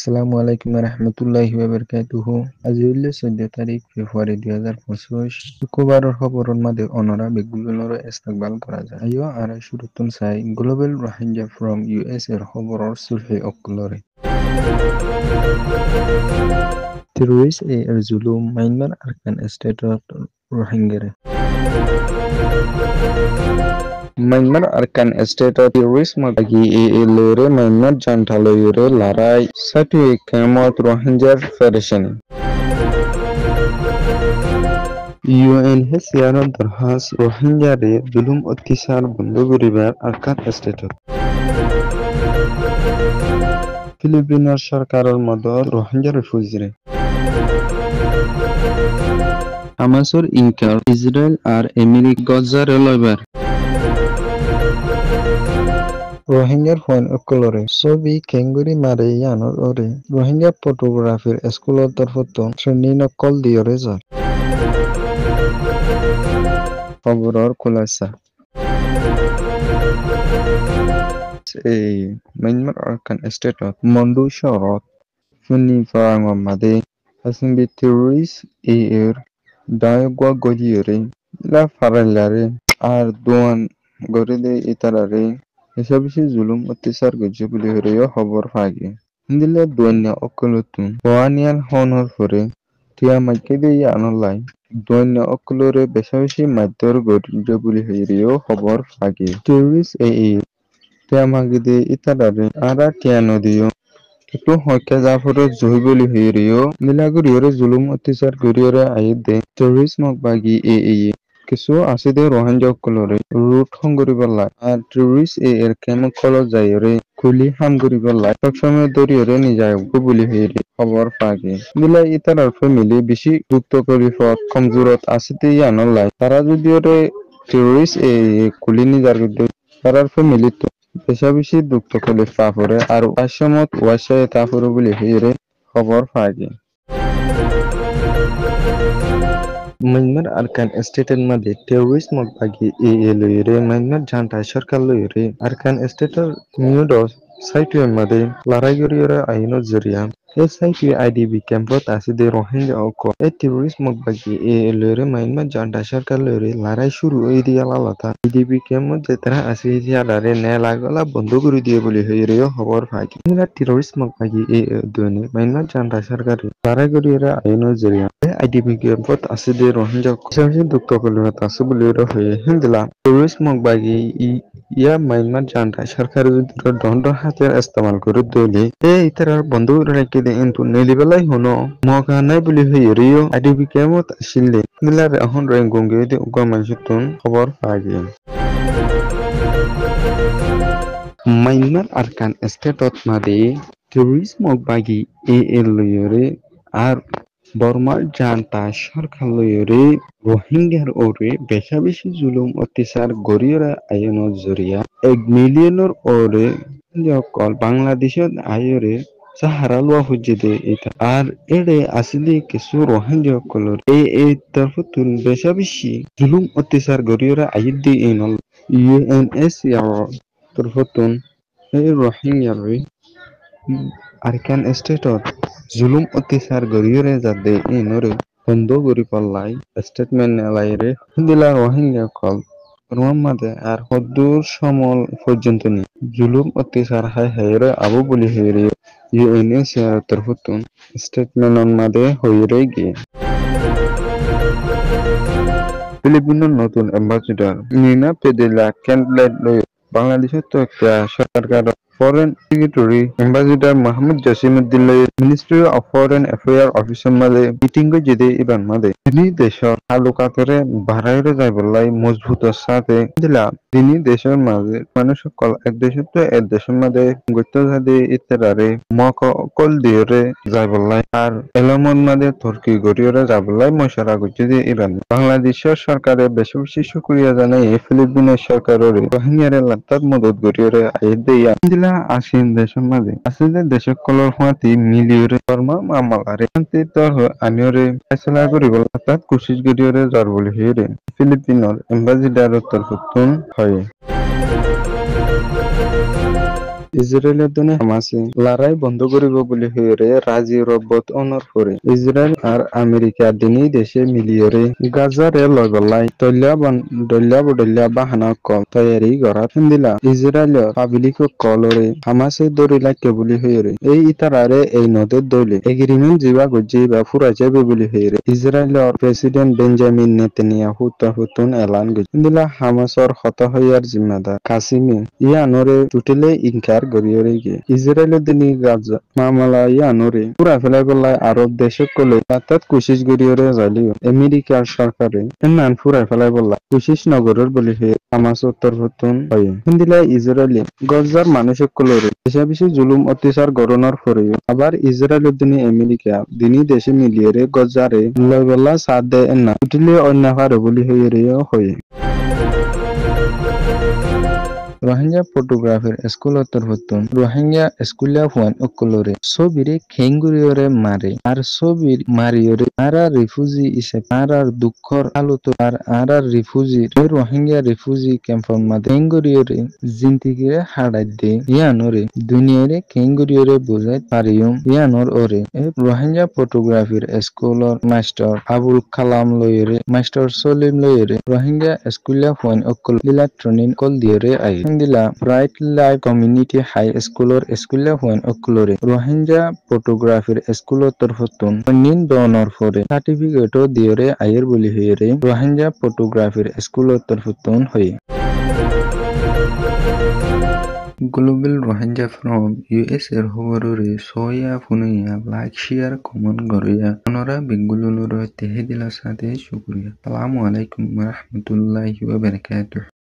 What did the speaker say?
Assalamualaikum warahmatullahi wabarakatuh. আজি হইলে 14 তারিখ ফেব্রুয়ারি 2025 শুক্রবারের খবরের মাঝে অনরা বেগুলোর ইস্তেকবাল করা যায়। আইও আর শুরুতুন চাই গ্লোবাল রোহিঙ্গা ফ্রম ইউএস এর খবরের সুলহে অকলরে। Terrorist এর জুলুম মাইনমার Arkan স্টেটত রোহিঙ্গারে। Myanmar Arkan State of Terrorism bagi lore Myanmar jantalo yore larai satu kemot Rohingya Federation. UNHCR darhas Rohingya re zulum অত্যাচার বন্ধ করিবার আরকান স্টেটত। ফিলিপিনের সরকারের মদত রোহিঙ্গা রিফিউজিরে। হামাসর ইনকার ইসরায়েল আর আমেরিকা গজারে লইবার। রোহিঙ্গার ফোন অকলরে ছবি কেঙ্গুরি মারে ইয়ানোর ওরে রোহিঙ্গা ফটোগ্রাফির স্কুলের তরফত শ্রেণী নকল দিয়রে যায়। খবরের খুলাসা এই মাইনমার আরকান স্টেটত মন্ডু শহরত শনিবার মাদে হাসিংবি টেররিস্ট এর দায়গা গজিয়রে লা ফারাইলারে আর দোয়ান গরিদে ইতারারে এসবসি জুলুম অত্যাচার গজ্জ বলি হরেও খবর ফাগে হিন্দিলে দৈন্য অকলতুন ওয়ানিয়াল হনর ফরে টিয়া মাইকেদে আনলাই দৈন্য অকলরে বেশাবেশি মাধ্যর গজ্জ বলি হরেও খবর ফাগে টেররিস্ট টিয়া মাগিদে ইতারারে আরা টিয়া নদীয় একটু হত্যা জাফর জহি বলি হরেও মিলাগুড়িয়রে জুলুম অত্যাচার গরিয়রে আইদ দে টেররিস্ট মকবাগি কিছু আসিদে রোহিঙ্গা অকলরে রুট হঙ্গরিবাল্লা আর টেররিস্ট এর কেমন কল যাইরে খুলি হাম করিবাল্লা সবসময় দরিয়রে নিজায়গ বলি হইরে খবর পাগে মিলা ইতারার ফ্যামিলি বেশি যুক্ত করি ফত কমজোরত আসিতে ইয়ানলাই তারা যদিওরে টেররিস্ট খুলি নিজার তারার ফ্যামিলি তো বেশি যুক্ত করে পাপরে আর আসমত ওয়াসায় তাপরে বলি হইরে খবর পাগে। Myanmar Arkan State মাঝে টেররিস্ট মকবাগি লইরে Myanmar জান্টা সরকার লইরে আরকান স্টেটের নিউডস সাইটের মাঝে লড়াই করিয়রে আইনত জরিয়া এই সাইটে আইডিবি ক্যাম্পত আসিদে রোহিঙ্গা অক এই টেররিস্ট মকবাগি লইরে Myanmar জান্টা সরকার লইরে লড়াই শুরু হই দিয়া লালাতা আইডিবি ক্যাম্পত যেতারা আসি দিয়ালারে নে লাগলা বন্ধ করে দিয়ে বলি হইরেও খবর ফাগি নিলা টেররিস্ট মকবাগি দনে Myanmar জান্টা সরকার লড়াই করিয়রে আইনত জরিয়া আইডিবি ক্যাম্পত আসিদে রোহিঙ্গা সবচেয়ে দুঃখ করলে তাসু বলি হয়ে হিন্দলা টেররিস্ট মকবাগি ইয়া Myanmar জান্টা সরকার যদি দণ্ড হাতের ইস্তেমাল করে দলে ইতারার বন্ধ করে রেখে দে কিন্তু নেলিবেলাই হনো মকা নাই বলি হয়ে রিও আইডিবি ক্যাম্পত আসিলে মিলার এখন রেঙ্গঙ্গে দে উগা মাইসুতুন খবর পাগে। Myanmar Arkan State মাদে টেররিস্ট মকবাগি লইরে আর বর্মার জান্টা সরকার লইরে রোহিঙ্গার ওরে বেশি জুলুম অত্যাচার গরিয়রা আইনত জরিয়া 1 মিলিয়নের ওরে কল বাংলাদেশত আইরে সাহারা লওয়া হচ্ছে এটা আর এড়ে আসলে কিছু রোহিঙ্গা কলর এই তরফতুন বেশি জুলুম অত্যাচার গরিয়রা আইত দি ইনল ইউএনএসসিআর তরফতুন এই রোহিঙ্গারে আরকান স্টেটত জুলুম অত্যাচার গরিয়রে যাতে ইনরে বন্ধ করি পাল্লাই স্টেটমেন্ট এলাইরে দিলা রোহিঙ্গা কল রোমাদে আর হদ্দুর সমল পর্যন্ত নি জুলুম অত্যাচার হাইরে আবু বলি হইরে ইউএনএসসিআর তরফতুন স্টেটমেন্ট মাদে হইরে গিয়ে ফিলিপিনের নতুন অ্যাম্বাসেডর নিনা পেদেলা ক্যান্ডলেট লই বাংলাদেশের তো একটা সরকার foreign secretary ambassador Mohammad Jasimuddin ministry of foreign affair অফিসের মাঝে মিটিং যেতে ইবান মাঝে তিনি দেশের তালুকাতরে বাড়াইরে যাইবলাই মজবুতের সাথে দিলা তিনি দেশের মাঝে মানুষ সকল এক দেশের তো এক দেশের মাঝে গত্য যাতে ইত্যাদারে মকল দিয়রে যাইবলাই আর এলমন মাঝে তুর্কি গড়িয়রে যাবলাই মশারা করছে যে ইবান বাংলাদেশের সরকারের বেশি শুক্রিয়া জানাই ফিলিপিনের সরকারের রোহিঙ্গারে লাত্তার মদত গড়িয়রে আইত দিয়া দিলা আসিন দেশের মাঝে আসলে দেশের কলর হাতি মিলিয়রে বর্মা মামালারে শান্তিতর আনিয়রে ফেসলা করিব লাত্তার কোশিশ গড়িয়রে যার বলি হইরে ফিলিপিনের এম্বাসিডারের তরফতুন হয়। ইজৰাইলৰ দনে হামাছে লৰাই বন্ধ কৰিব বুলি হৰে ৰাজি ৰব্বত অনৰ কৰে ইজৰাইল আৰু আমেৰিকা দিনী দেশে মিলিয়ৰে গাজাৰে লগলাই দলীয় বদলীয়া বাহানা কল তৈয়াৰী কৰাত হিন্দিলা ইজৰাইলৰ পাব্লিক কলৰে হামাছে দৌৰিলাকে বুলি হৰে এই ইতাৰাৰে এই নদের দলে এগ্রিমেন্ট জিবা গজি বা ফুরা যাবে বুলি হরে ইজরাইলৰ প্রেসিডেন্ট বেঞ্জামিন নেতানিয়াহু তহতুন এলান গজি হিন্দিলা হামাসর হত হইয়ার জিম্মাদার কাসিমে ইয়ানরে টুটেলে ইনকার গরিয়রে গিয়ে ইজরায়েলের দিনী গাজা মামলা ইয়ানরে পুরা ফেলাই বললাই আরব দেশে কলে তাত কুশিস গরিয়রে যাইলিও আমেরিকার সরকারে এনান পুরা ফেলাই বললা কুশিস নগরের বলি হয়ে হামাস উত্তর হতুন হয় হিন্দিলা ইজরায়েলি গজার মানুষের কলরে দেশা বেশি জুলুম অত্যাচার গরণর ফরেও আবার ইজরায়েলের দিনী আমেরিকা দিনী দেশে মিলিয়ে গজারে লয়বলা সাথ দেয় না টুটিলে অন্য পারে বলি হয়ে হয়ে রোহিঙ্গা ফটোগ্রাফির স্কুলতর হতুন রোহিঙ্গা স্কুলিয়া হুয়ান অকলরে ছবিরে খেঙ্গুরিয়রে মারে আর ছবির মারিয়রে আরা রিফিউজি ইসে আরার দুঃখর আলোত আর রিফিউজি রোহিঙ্গা রিফিউজি ক্যাম্পর মাঝে খেঙ্গুরিয়রে জিন্তিকিরে হাড়াই দে ইয়ানরে দুনিয়ারে খেঙ্গুরিয়রে বুঝাই পারিয়ম ইয়ানর ওরে রোহিঙ্গা ফটোগ্রাফির স্কুলর master Abul Kalam লয়রে master Salim লয়রে Rohingya স্কুলিয়া Juan অকল ইলেকট্রনিক কল দিয়রে আই দিলা ব্রাইট লাইফ কমিউনিটি হাই স্কুলর স্কুলে হুয়ান অকুলরে রোহিঙ্গা ফটোগ্রাফির স্কুলর তরফতুন নিন দনর ফরে সার্টিফিকেটও দিয়রে আয়ের বলি হইরে রোহিঙ্গা ফটোগ্রাফির স্কুলর তরফতুন হই গ্লোবাল রোহিঙ্গা ফ্রম ইউএস এর খবররে সয়া ফুনুইয়া লাইক শেয়ার কমেন্ট গরিয়া অনরা বিগুলুনুর তেহে দিলা সাথে শুকরিয়া আসসালামু আলাইকুম ওয়া রাহমাতুল্লাহি ওয়া বারাকাতুহু।